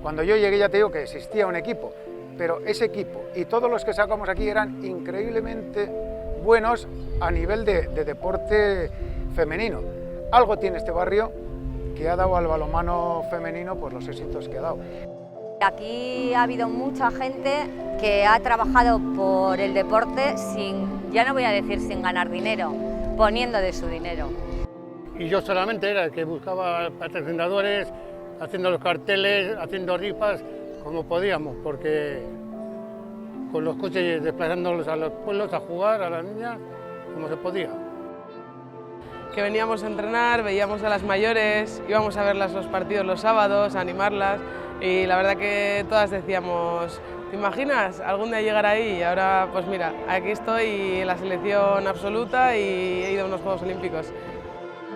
Cuando yo llegué ya te digo que existía un equipo, pero ese equipo y todos los que sacamos aquí eran increíblemente buenos a nivel de deporte femenino. Algo tiene este barrio que ha dado al balonmano femenino pues los éxitos que ha dado. Aquí ha habido mucha gente que ha trabajado por el deporte sin, ya no voy a decir sin ganar dinero, poniendo de su dinero. Y yo solamente era el que buscaba patrocinadores, haciendo los carteles, haciendo rifas, como podíamos, porque con los coches desplazándolos a los pueblos a jugar, a las niñas, como se podía. Que veníamos a entrenar, veíamos a las mayores, íbamos a verlas los partidos los sábados, a animarlas, y la verdad que todas decíamos, ¿te imaginas algún día llegar ahí? Y ahora, pues mira, aquí estoy en la selección absoluta y he ido a unos Juegos Olímpicos.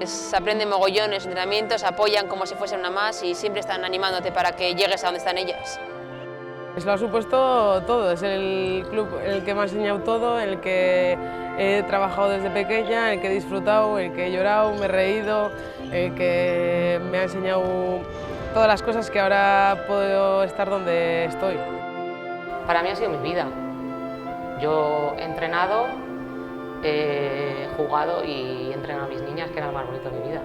Se aprenden mogollones, entrenamientos, apoyan como si fuesen una más y siempre están animándote para que llegues a donde están ellas. Eso lo ha supuesto todo, es el club en el que me ha enseñado todo, en el que he trabajado desde pequeña, en el que he disfrutado, en el que he llorado, me he reído, en el que me ha enseñado todas las cosas que ahora puedo estar donde estoy. Para mí ha sido mi vida. Yo he entrenado, he jugado y he entrenado a mis niñas, que era lo más bonito de mi vida.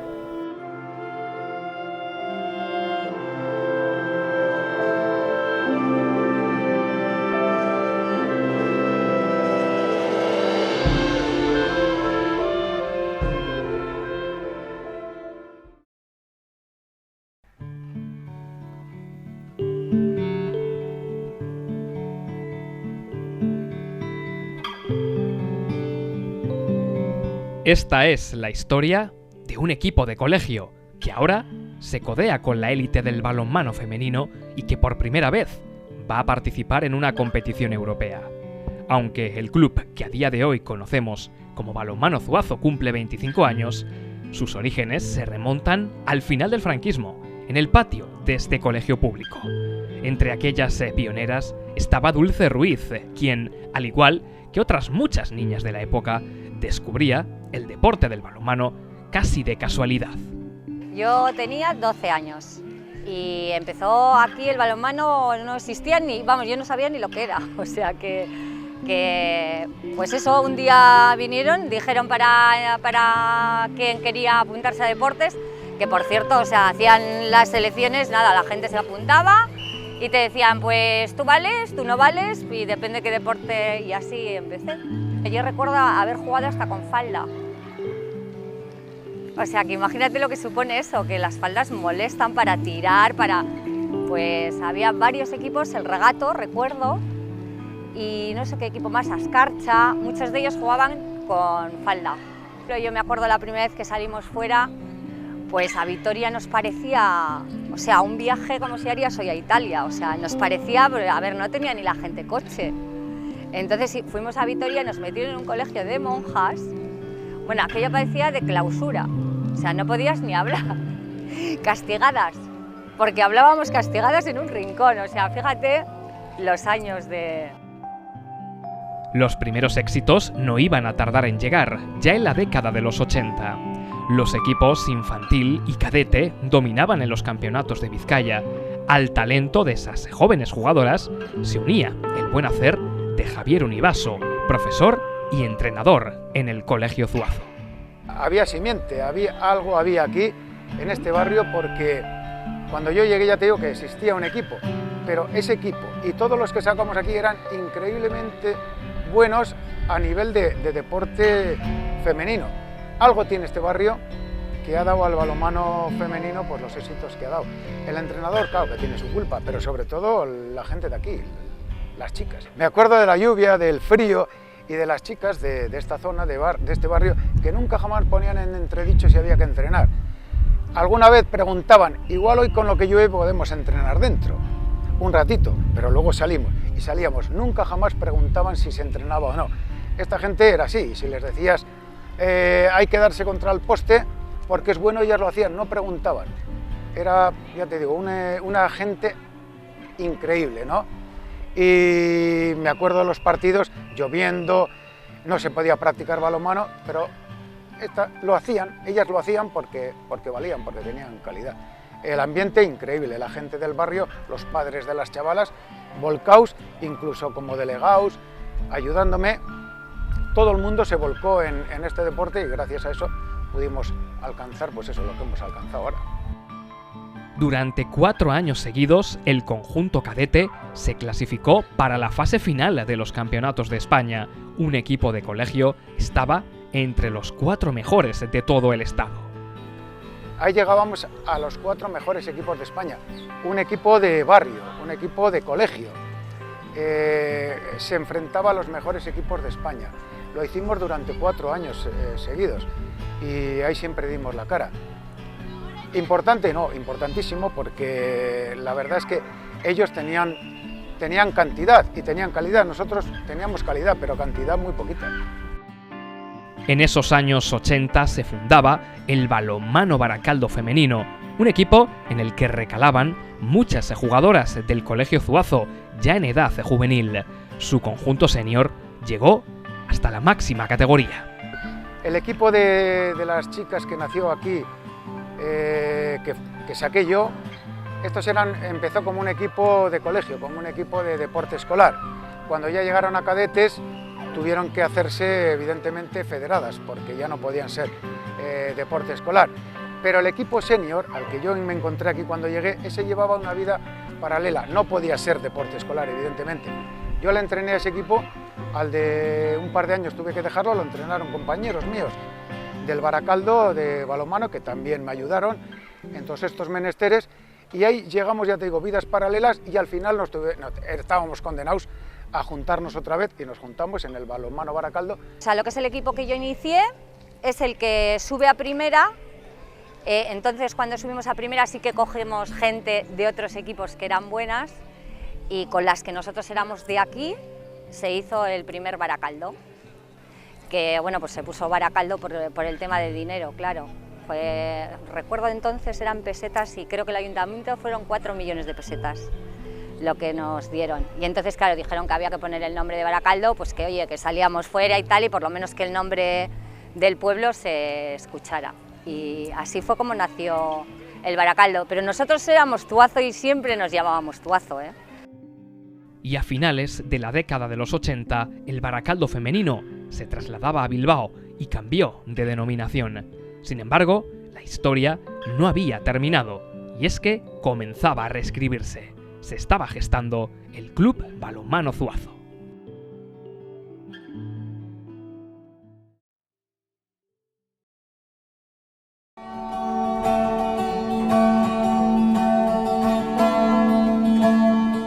Esta es la historia de un equipo de colegio que ahora se codea con la élite del balonmano femenino y que por primera vez va a participar en una competición europea. Aunque el club que a día de hoy conocemos como Balonmano Zuazo cumple 25 años, sus orígenes se remontan al final del franquismo, en el patio de este colegio público. Entre aquellas pioneras estaba Dulce Ruiz, quien, al igual que otras muchas niñas de la época, descubría el deporte del balonmano casi de casualidad. Yo tenía 12 años y empezó aquí el balonmano, no existía ni, vamos, yo no sabía ni lo que era, o sea que pues eso, un día vinieron, dijeron para quien quería apuntarse a deportes, que por cierto, o sea, hacían las selecciones, nada, la gente se apuntaba y te decían, pues tú vales, tú no vales, y depende qué deporte, y así empecé. Yo recuerdo haber jugado hasta con falda. O sea, que imagínate lo que supone eso, que las faldas molestan para tirar, Pues había varios equipos, el Regato, recuerdo, y no sé qué equipo más, Ascarcha, muchos de ellos jugaban con falda. Pero yo me acuerdo la primera vez que salimos fuera, pues a Vitoria nos parecía, o sea, un viaje como si harías hoy a Italia, o sea, nos parecía, a ver, no tenía ni la gente coche. Entonces fuimos a Vitoria y nos metieron en un colegio de monjas, bueno, aquello parecía de clausura, o sea, no podías ni hablar, castigadas, porque hablábamos castigadas en un rincón, o sea, fíjate los años de... Los primeros éxitos no iban a tardar en llegar, ya en la década de los 80. Los equipos infantil y cadete dominaban en los campeonatos de Vizcaya. Al talento de esas jóvenes jugadoras se unía el buen hacer de Javier Univaso, profesor y entrenador en el Colegio Zuazo. Había simiente, algo había aquí en este barrio, porque cuando yo llegué ya te digo que existía un equipo, pero ese equipo y todos los que sacamos aquí eran increíblemente buenos a nivel de deporte femenino. Algo tiene este barrio que ha dado al balonmano femenino pues los éxitos que ha dado. El entrenador, claro, que tiene su culpa, pero sobre todo la gente de aquí, las chicas. Me acuerdo de la lluvia, del frío y de las chicas de esta zona, de este barrio, que nunca jamás ponían en entredicho si había que entrenar. Alguna vez preguntaban, igual hoy con lo que llueve podemos entrenar dentro, un ratito, pero luego salimos y salíamos. Nunca jamás preguntaban si se entrenaba o no. Esta gente era así, si les decías hay que darse contra el poste porque es bueno, ellas lo hacían, no preguntaban. Era, ya te digo, una gente increíble, ¿no? Y me acuerdo de los partidos, lloviendo, no se podía practicar balonmano, pero ellas lo hacían porque valían, porque tenían calidad. el ambiente increíble, la gente del barrio, los padres de las chavalas, volcaos, incluso como delegados, ayudándome. Todo el mundo se volcó en este deporte y gracias a eso pudimos alcanzar pues eso, lo que hemos alcanzado ahora. Durante 4 años seguidos, el conjunto cadete se clasificó para la fase final de los campeonatos de España. Un equipo de colegio estaba entre los 4 mejores de todo el estado. Ahí llegábamos a los 4 mejores equipos de España. Un equipo de barrio, un equipo de colegio. Se enfrentaba a los mejores equipos de España. Lo hicimos durante 4 años seguidos y ahí siempre dimos la cara. Importante, no, importantísimo, porque la verdad es que ellos tenían cantidad y tenían calidad. Nosotros teníamos calidad, pero cantidad muy poquita. En esos años 80 se fundaba el Balonmano Baracaldo femenino, un equipo en el que recalaban muchas jugadoras del Colegio Zuazo, ya en edad juvenil. Su conjunto senior llegó hasta la máxima categoría. El equipo de las chicas que nació aquí, que saqué yo, empezó como un equipo de colegio, como un equipo de deporte escolar. Cuando ya llegaron a cadetes, tuvieron que hacerse evidentemente federadas, porque ya no podían ser deporte escolar. Pero el equipo senior, al que yo me encontré aquí cuando llegué, ese llevaba una vida paralela, no podía ser deporte escolar, evidentemente. Yo le entrené a ese equipo, al de un par de años tuve que dejarlo, lo entrenaron compañeros míos del Baracaldo de balonmano, que también me ayudaron en todos estos menesteres, y ahí llegamos, ya te digo, vidas paralelas, y al final estábamos condenados a juntarnos otra vez, y nos juntamos en el Balonmano Baracaldo. O sea, lo que es el equipo que yo inicié es el que sube a primera. Entonces, cuando subimos a primera sí que cogemos gente de otros equipos que eran buenas, y con las que nosotros éramos de aquí se hizo el primer Baracaldo, que bueno, pues se puso Baracaldo por el tema de dinero, claro. Recuerdo entonces eran pesetas y creo que el ayuntamiento fueron 4 millones de pesetas lo que nos dieron. Y entonces, claro, dijeron que había que poner el nombre de Baracaldo, pues que oye, que salíamos fuera y tal, y por lo menos que el nombre del pueblo se escuchara. Y así fue como nació el Baracaldo. Pero nosotros éramos Zuazo y siempre nos llamábamos Zuazo, ¿eh? Y a finales de la década de los 80, el Baracaldo femenino se trasladaba a Bilbao y cambió de denominación. Sin embargo, la historia no había terminado, y es que comenzaba a reescribirse. Se estaba gestando el Club Balonmano Zuazo.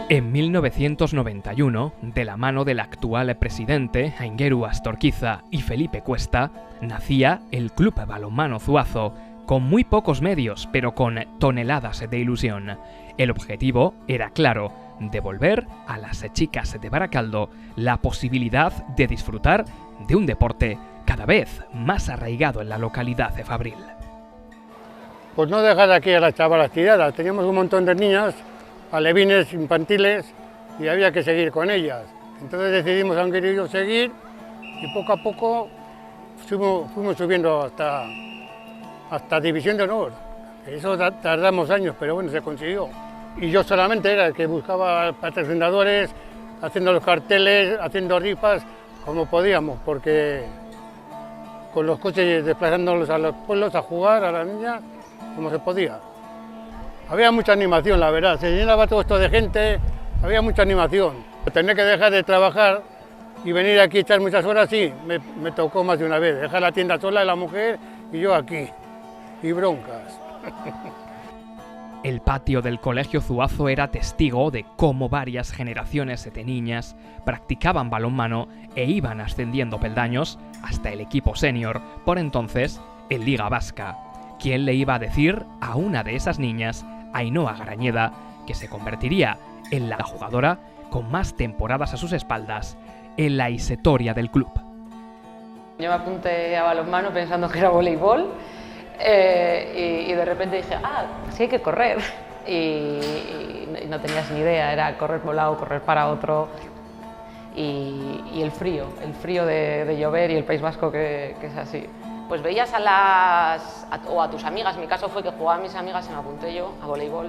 En 1991, de la mano del actual presidente Aingeru Astorquiza y Felipe Cuesta, nacía el Club Balonmano Zuazo, con muy pocos medios, pero con toneladas de ilusión. El objetivo era claro: devolver a las chicas de Baracaldo la posibilidad de disfrutar de un deporte cada vez más arraigado en la localidad de Fabril. Pues no dejar aquí a las chavalas tiradas. Teníamos un montón de niñas, alevines infantiles, y había que seguir con ellas. Entonces decidimos, Aingeru y yo, seguir, y poco a poco fuimos subiendo hasta División de Honor. Eso tardamos años, pero bueno, se consiguió. Y yo solamente era el que buscaba patrocinadores, haciendo los carteles, haciendo rifas, como podíamos, porque con los coches desplazándolos a los pueblos a jugar, a las niñas, como se podía. Había mucha animación, la verdad, se llenaba todo esto de gente, había mucha animación. Tener que dejar de trabajar y venir aquí a echar muchas horas, sí, me tocó más de una vez. Dejar la tienda sola de la mujer y yo aquí, y broncas. El patio del Colegio Zuazo era testigo de cómo varias generaciones de niñas practicaban balonmano e iban ascendiendo peldaños hasta el equipo senior, por entonces en Liga Vasca. ¿Quién le iba a decir a una de esas niñas, Ainhoa Garañeda, que se convertiría en la jugadora con más temporadas a sus espaldas en la historia del club? Yo me apunté a balonmano pensando que era voleibol y de repente dije, sí hay que correr. Y no tenías ni idea, era correr por un lado, correr para otro. Y el frío de llover y el País Vasco que es así. pues veías o a tus amigas, mi caso fue que jugaban mis amigas y me apunté yo a voleibol.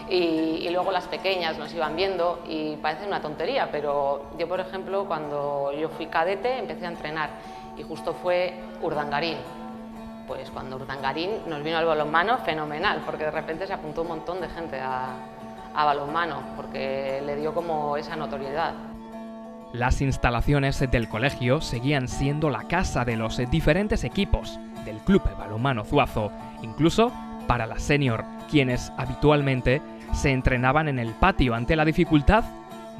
Y luego las pequeñas nos iban viendo y parece una tontería, pero yo, por ejemplo, cuando yo fui cadete empecé a entrenar y justo fue Urdangarín. Pues cuando Urdangarín nos vino al balonmano, fenomenal, porque de repente se apuntó un montón de gente a balonmano, porque le dio como esa notoriedad. Las instalaciones del colegio seguían siendo la casa de los diferentes equipos del Club Balonmano Zuazo, incluso para la senior, quienes habitualmente se entrenaban en el patio ante la dificultad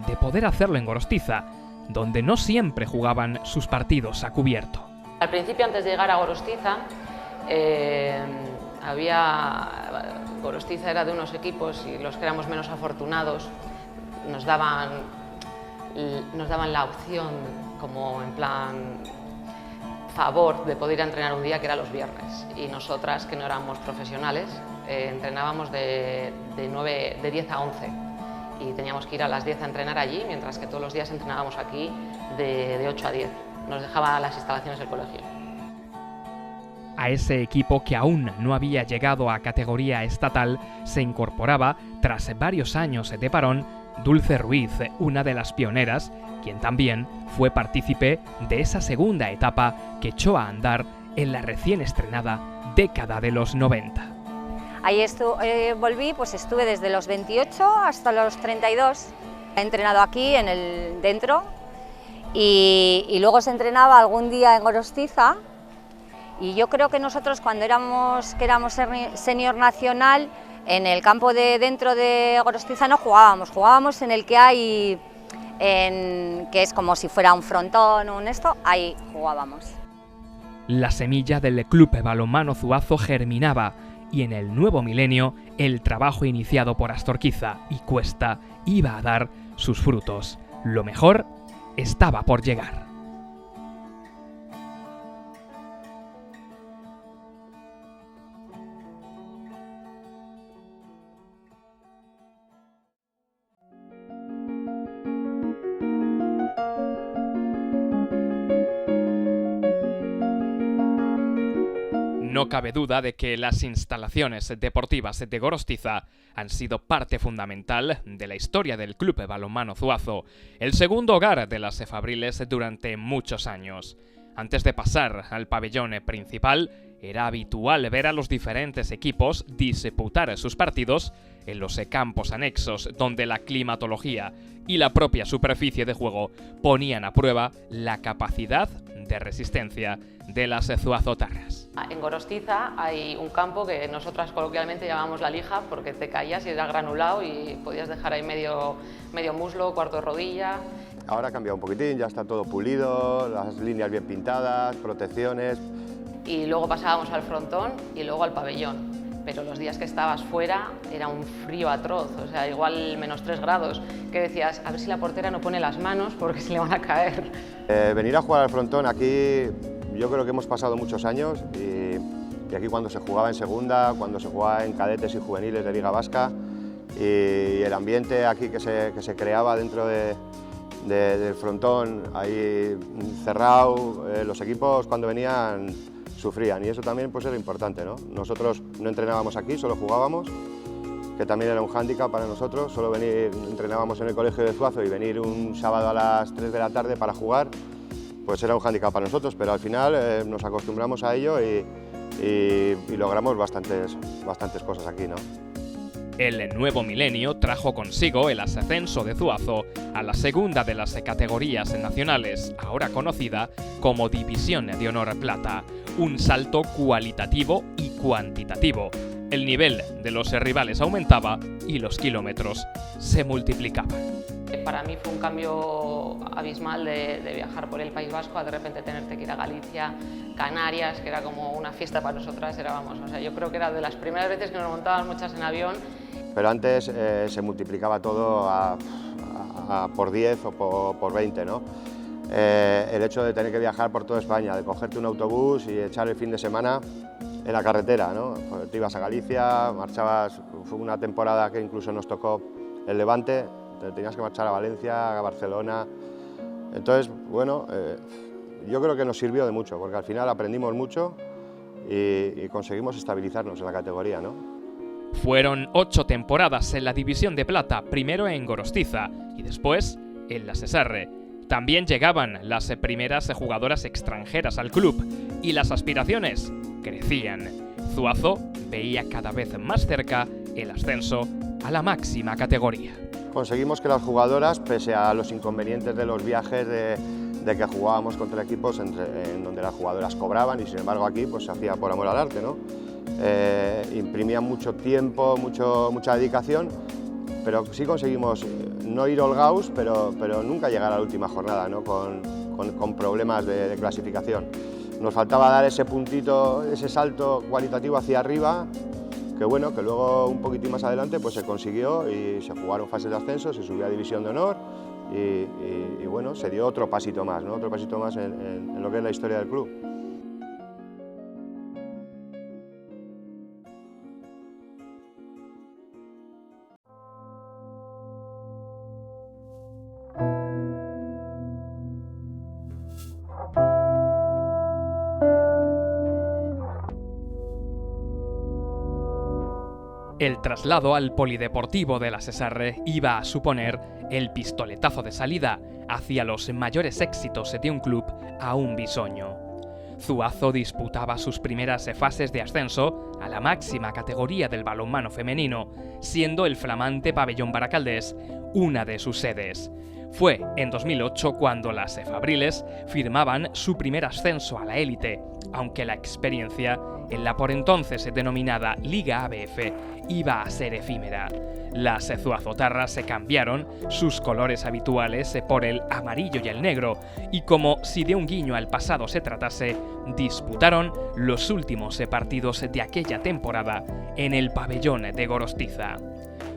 de poder hacerlo en Gorostiza, donde no siempre jugaban sus partidos a cubierto. Al principio, antes de llegar a Gorostiza, Gorostiza era de unos equipos y los que éramos menos afortunados nos daban la opción, como en plan favor, de poder ir a entrenar un día que era los viernes, y nosotras, que no éramos profesionales, entrenábamos de 10 a 11 y teníamos que ir a las 10 a entrenar allí, mientras que todos los días entrenábamos aquí de 8 a 10. Nos dejaba las instalaciones del colegio. A ese equipo, que aún no había llegado a categoría estatal, se incorporaba, tras varios años de parón, Dulce Ruiz, una de las pioneras, quien también fue partícipe de esa segunda etapa que echó a andar en la recién estrenada década de los 90. Ahí volví, pues estuve desde los 28 hasta los 32. He entrenado aquí dentro y luego se entrenaba algún día en Gorostiza. Y yo creo que nosotros, cuando éramos senior nacional, en el campo de dentro de Gorostiza no jugábamos en el que hay, que es como si fuera un frontón, ahí jugábamos. La semilla del Club Balonmano Zuazo germinaba, y en el nuevo milenio el trabajo iniciado por Astorquiza y Cuesta iba a dar sus frutos. Lo mejor estaba por llegar. No cabe duda de que las instalaciones deportivas de Gorostiza han sido parte fundamental de la historia del Club Balonmano Zuazo, el segundo hogar de las Fabriles durante muchos años. Antes de pasar al pabellón principal, era habitual ver a los diferentes equipos disputar sus partidos en los campos anexos, donde la climatología y la propia superficie de juego ponían a prueba la capacidad de resistencia de las zuazotarras. En Gorostiza hay un campo que nosotras coloquialmente llamamos la lija, porque te caías y era granulado y podías dejar ahí medio muslo, cuarto de rodilla. Ahora ha cambiado un poquitín, ya está todo pulido, las líneas bien pintadas, protecciones. Y luego pasábamos al frontón y luego al pabellón. Pero los días que estabas fuera era un frío atroz, o sea, igual -3 grados, que decías, a ver si la portera no pone las manos porque se le van a caer. Venir a jugar al frontón aquí, yo creo que hemos pasado muchos años y aquí cuando se jugaba en segunda, cuando se jugaba en cadetes y juveniles de Liga Vasca, y el ambiente aquí que se creaba dentro del frontón, ahí cerrado, los equipos cuando venían sufrían, y eso también pues era importante, ¿no? Nosotros no entrenábamos aquí, solo jugábamos, que también era un hándicap para nosotros, solo entrenábamos en el colegio de Zuazo y venir un sábado a las 3 de la tarde para jugar, pues era un hándicap para nosotros, pero al final nos acostumbramos a ello y logramos bastantes cosas aquí, ¿no? El nuevo milenio trajo consigo el ascenso de Zuazo a la segunda de las categorías nacionales, ahora conocida como División de Honor Plata, un salto cualitativo y cuantitativo. El nivel de los rivales aumentaba y los kilómetros se multiplicaban. Para mí fue un cambio abismal de viajar por el País Vasco a de repente tenerte que ir a Galicia, Canarias, que era como una fiesta para nosotras, yo creo que era de las primeras veces que nos montaban muchas en avión. Pero antes se multiplicaba todo por 10 o por 20, ¿no? El hecho de tener que viajar por toda España, de cogerte un autobús y echar el fin de semana en la carretera, ¿no? Te ibas a Galicia, marchabas, fue una temporada que incluso nos tocó el Levante, te tenías que marchar a Valencia, a Barcelona. Entonces, bueno, yo creo que nos sirvió de mucho, porque al final aprendimos mucho y conseguimos estabilizarnos en la categoría, ¿no? Fueron 8 temporadas en la División de Plata, primero en Gorostiza y después en la Sesarre. También llegaban las primeras jugadoras extranjeras al club y las aspiraciones crecían. Zuazo veía cada vez más cerca el ascenso a la máxima categoría. Conseguimos que las jugadoras, pese a los inconvenientes de los viajes, de que jugábamos contra equipos en donde las jugadoras cobraban y sin embargo aquí pues se hacía por amor al arte, ¿no? Imprimían mucho tiempo, mucha dedicación, pero sí conseguimos no ir holgados, pero nunca llegar a la última jornada, ¿no? con problemas de clasificación. Nos faltaba dar ese puntito, ese salto cualitativo hacia arriba, que bueno, que luego un poquitín más adelante pues se consiguió y se jugaron fases de ascenso, se subió a División de Honor y bueno, se dio otro pasito más, ¿no? Otro pasito más en lo que es la historia del club. El traslado al polideportivo de la Sesarre iba a suponer el pistoletazo de salida hacia los mayores éxitos de un club aún bisoño. Zuazo disputaba sus primeras fases de ascenso a la máxima categoría del balonmano femenino, siendo el flamante Pabellón Baracaldés una de sus sedes. Fue en 2008 cuando las Fabriles firmaban su primer ascenso a la élite, aunque la experiencia en la por entonces denominada Liga ABF iba a ser efímera. Las zuazotarras se cambiaron sus colores habituales por el amarillo y el negro, y como si de un guiño al pasado se tratase, disputaron los últimos partidos de aquella temporada en el pabellón de Gorostiza.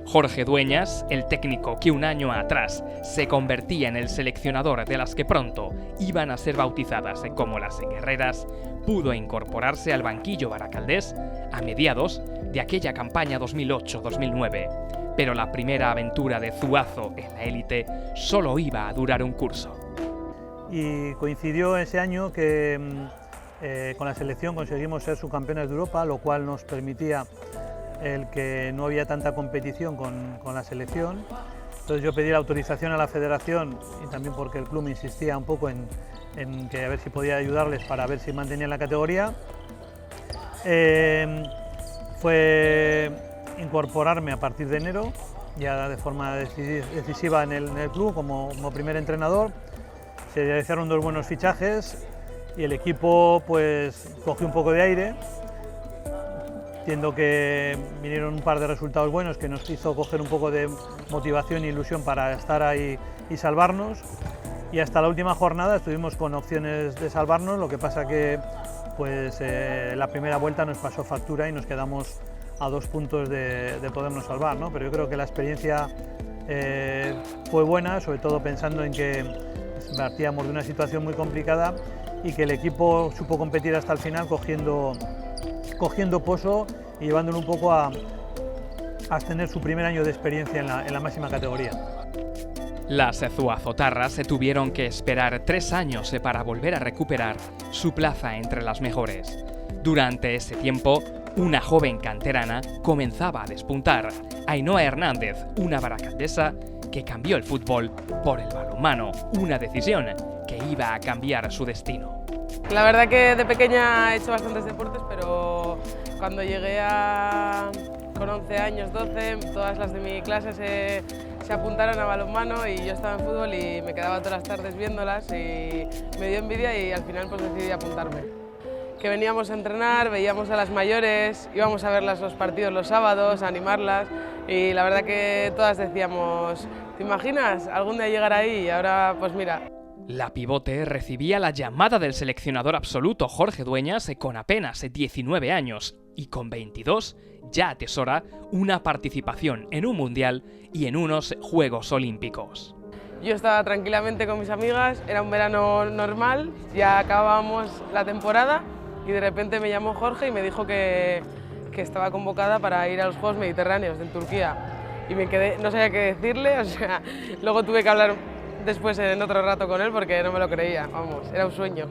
Jorge Dueñas, el técnico que un año atrás se convertía en el seleccionador de las que pronto iban a ser bautizadas como las guerreras, pudo incorporarse al banquillo baracaldés a mediados de aquella campaña 2008-2009. Pero la primera aventura de Zuazo en la élite solo iba a durar un curso. Y coincidió ese año que con la selección conseguimos ser subcampeones de Europa, lo cual nos permitía el que no había tanta competición con la selección. Entonces yo pedí la autorización a la federación y también porque el club me insistía un poco en que a ver si podía ayudarles para ver si mantenían la categoría. Fue incorporarme a partir de enero, ya de forma decisiva en el club como primer entrenador. Se realizaron 2 buenos fichajes y el equipo pues cogió un poco de aire. Entiendo que vinieron un par de resultados buenos que nos hizo coger un poco de motivación e ilusión para estar ahí y salvarnos. Y hasta la última jornada estuvimos con opciones de salvarnos, lo que pasa que pues, la primera vuelta nos pasó factura y nos quedamos a 2 puntos de podernos salvar, ¿no? Pero yo creo que la experiencia fue buena, sobre todo pensando en que partíamos de una situación muy complicada y que el equipo supo competir hasta el final cogiendo pozo y llevándolo un poco a tener su primer año de experiencia en la máxima categoría. Las zuazotarras se tuvieron que esperar 3 años para volver a recuperar su plaza entre las mejores. Durante ese tiempo, una joven canterana comenzaba a despuntar, Ainhoa Hernández, una baracaldesa que cambió el fútbol por el balonmano, una decisión que iba a cambiar su destino. La verdad que de pequeña he hecho bastantes deportes, pero cuando llegué con 11 años, 12, todas las de mi clase se apuntaron a balonmano y yo estaba en fútbol y me quedaba todas las tardes viéndolas y me dio envidia y al final pues decidí apuntarme. Que veníamos a entrenar, veíamos a las mayores, íbamos a verlas los partidos los sábados, a animarlas y la verdad que todas decíamos, ¿te imaginas algún día llegar ahí? Y ahora pues mira. La pivote recibía la llamada del seleccionador absoluto Jorge Dueñas con apenas 19 años y con 22 ya atesora una participación en un mundial y en unos Juegos Olímpicos. Yo estaba tranquilamente con mis amigas, era un verano normal, ya acabábamos la temporada y de repente me llamó Jorge y me dijo que estaba convocada para ir a los Juegos Mediterráneos en Turquía y me quedé, no sabía qué decirle, o sea, luego tuve que hablar después en otro rato con él porque no me lo creía, vamos, era un sueño.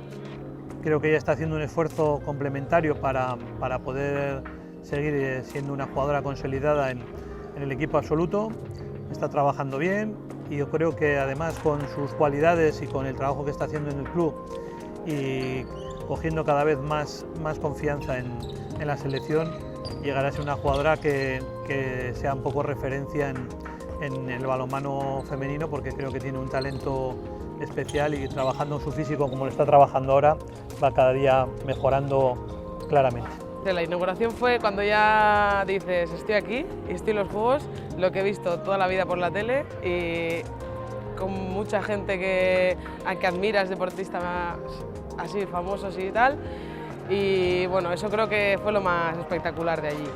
Creo que ella está haciendo un esfuerzo complementario para poder seguir siendo una jugadora consolidada en el equipo absoluto. Está trabajando bien y yo creo que además con sus cualidades y con el trabajo que está haciendo en el club y cogiendo cada vez más confianza en la selección, llegará a ser una jugadora que sea un poco referencia en el balonmano femenino, porque creo que tiene un talento especial y trabajando en su físico como lo está trabajando ahora va cada día mejorando claramente. La inauguración fue cuando ya dices estoy aquí y estoy en los Juegos, lo que he visto toda la vida por la tele y con mucha gente a que admiras, deportistas así famosos y tal, y bueno, eso creo que fue lo más espectacular de allí.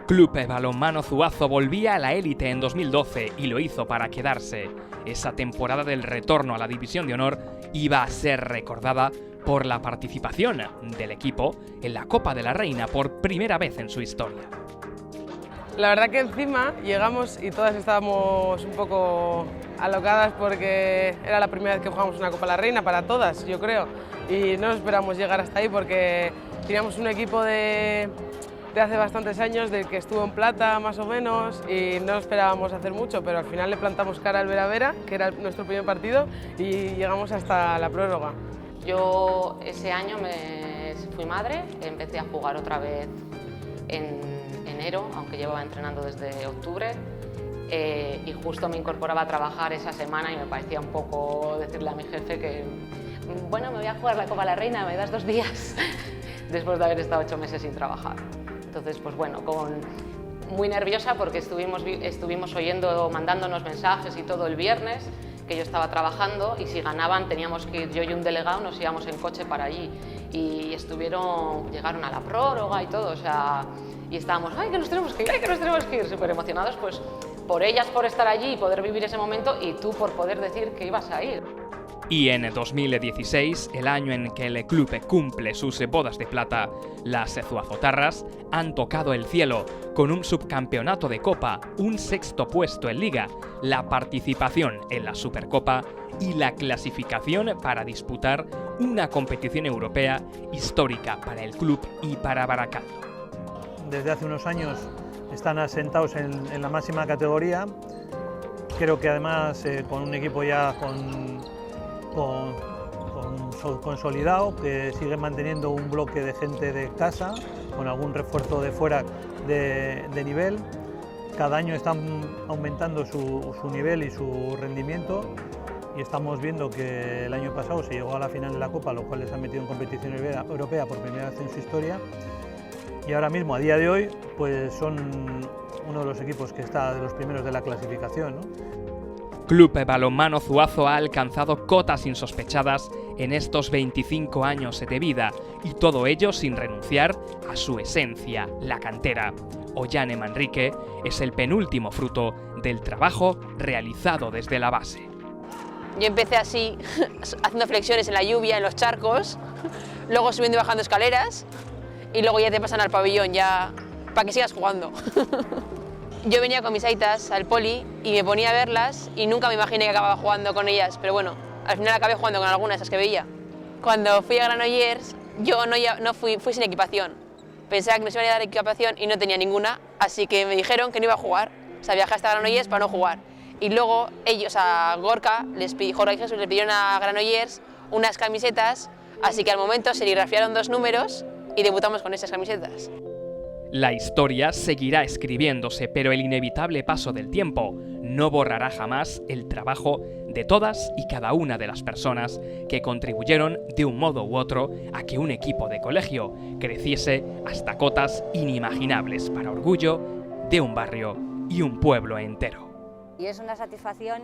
Club Balonmano Zuazo volvía a la élite en 2012 y lo hizo para quedarse. Esa temporada del retorno a la División de Honor iba a ser recordada por la participación del equipo en la Copa de la Reina por primera vez en su historia. La verdad que encima llegamos y todas estábamos un poco alocadas porque era la primera vez que jugamos una Copa de la Reina para todas, yo creo, y no esperamos llegar hasta ahí porque teníamos un equipo de hace bastantes años, del que estuvo en plata más o menos, y no esperábamos hacer mucho, pero al final le plantamos cara al Vera Vera, que era nuestro primer partido, y llegamos hasta la prórroga. Yo ese año fui madre, empecé a jugar otra vez en enero, aunque llevaba entrenando desde octubre, y justo me incorporaba a trabajar esa semana y me parecía un poco decirle a mi jefe que bueno, me voy a jugar la Copa de la Reina, me das 2 días, después de haber estado 8 meses sin trabajar. Entonces, pues bueno, muy nerviosa porque estuvimos oyendo, mandándonos mensajes y todo el viernes, que yo estaba trabajando y si ganaban teníamos que ir, yo y un delegado nos íbamos en coche para allí y llegaron a la prórroga y todo, o sea, y estábamos, ¡ay, que nos tenemos que ir, ay, que nos tenemos que ir! Súper emocionados, pues por ellas por estar allí y poder vivir ese momento y tú por poder decir que ibas a ir. Y en 2016, el año en que el club cumple sus bodas de plata, las zuazotarras han tocado el cielo con un subcampeonato de Copa, un 6º puesto en Liga, la participación en la Supercopa y la clasificación para disputar una competición europea histórica para el club y para Baracaldo. Desde hace unos años están asentados en la máxima categoría, creo que además con un equipo ya consolidado, que sigue manteniendo un bloque de gente de casa, con algún refuerzo de fuera de nivel. Cada año están aumentando su nivel y su rendimiento y estamos viendo que el año pasado se llegó a la final de la Copa, lo cual les ha metido en competición europea por primera vez en su historia, y ahora mismo, a día de hoy, pues son uno de los equipos que está de los primeros de la clasificación, ¿no? Club Balonmano Zuazo ha alcanzado cotas insospechadas en estos 25 años de vida, y todo ello sin renunciar a su esencia, la cantera. Ollane Manrique es el penúltimo fruto del trabajo realizado desde la base. Yo empecé así, haciendo flexiones en la lluvia, en los charcos, luego subiendo y bajando escaleras, y luego ya te pasan al pabellón, ya para que sigas jugando. Yo venía con mis aitas al poli y me ponía a verlas y nunca me imaginé que acababa jugando con ellas, pero bueno, al final acabé jugando con algunas de esas que veía. Cuando fui a Granollers, yo fui sin equipación. Pensaba que nos iban a dar equipación y no tenía ninguna, así que me dijeron que no iba a jugar. O sea, viajé hasta Granollers para no jugar. Y luego ellos, a Gorka, Jorge y Jesús le pidieron a Granollers unas camisetas, así que al momento serigrafiaron 2 números y debutamos con esas camisetas. La historia seguirá escribiéndose, pero el inevitable paso del tiempo no borrará jamás el trabajo de todas y cada una de las personas que contribuyeron de un modo u otro a que un equipo de colegio creciese hasta cotas inimaginables para orgullo de un barrio y un pueblo entero. Y es una satisfacción,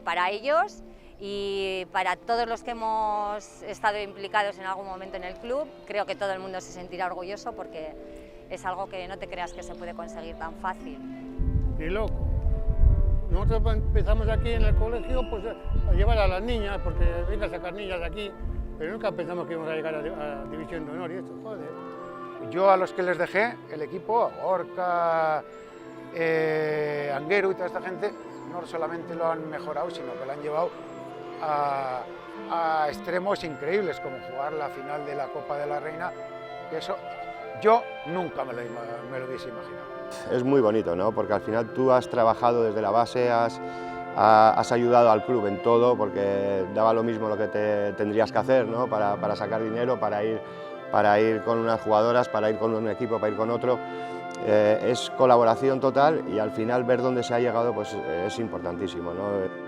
para ellos y para todos los que hemos estado implicados en algún momento en el club. Creo que todo el mundo se sentirá orgulloso porque es algo que no te creas que se puede conseguir tan fácil. Ni loco. Nosotros empezamos aquí en el colegio pues, a llevar a las niñas, porque venga a sacar niñas de aquí, pero nunca pensamos que íbamos a llegar a División de Honor y esto, joder. Yo a los que les dejé el equipo, a Gorka, Anguero y toda esta gente, no solamente lo han mejorado, sino que lo han llevado a extremos increíbles, como jugar la final de la Copa de la Reina, que eso yo nunca me lo hubiese imaginado. Es muy bonito, ¿no? Porque al final tú has trabajado desde la base, has ayudado al club en todo, porque daba lo mismo lo que tendrías que hacer, ¿no? Para sacar dinero, para ir con unas jugadoras, para ir con un equipo, para ir con otro. Es colaboración total y al final ver dónde se ha llegado pues, es importantísimo, ¿no?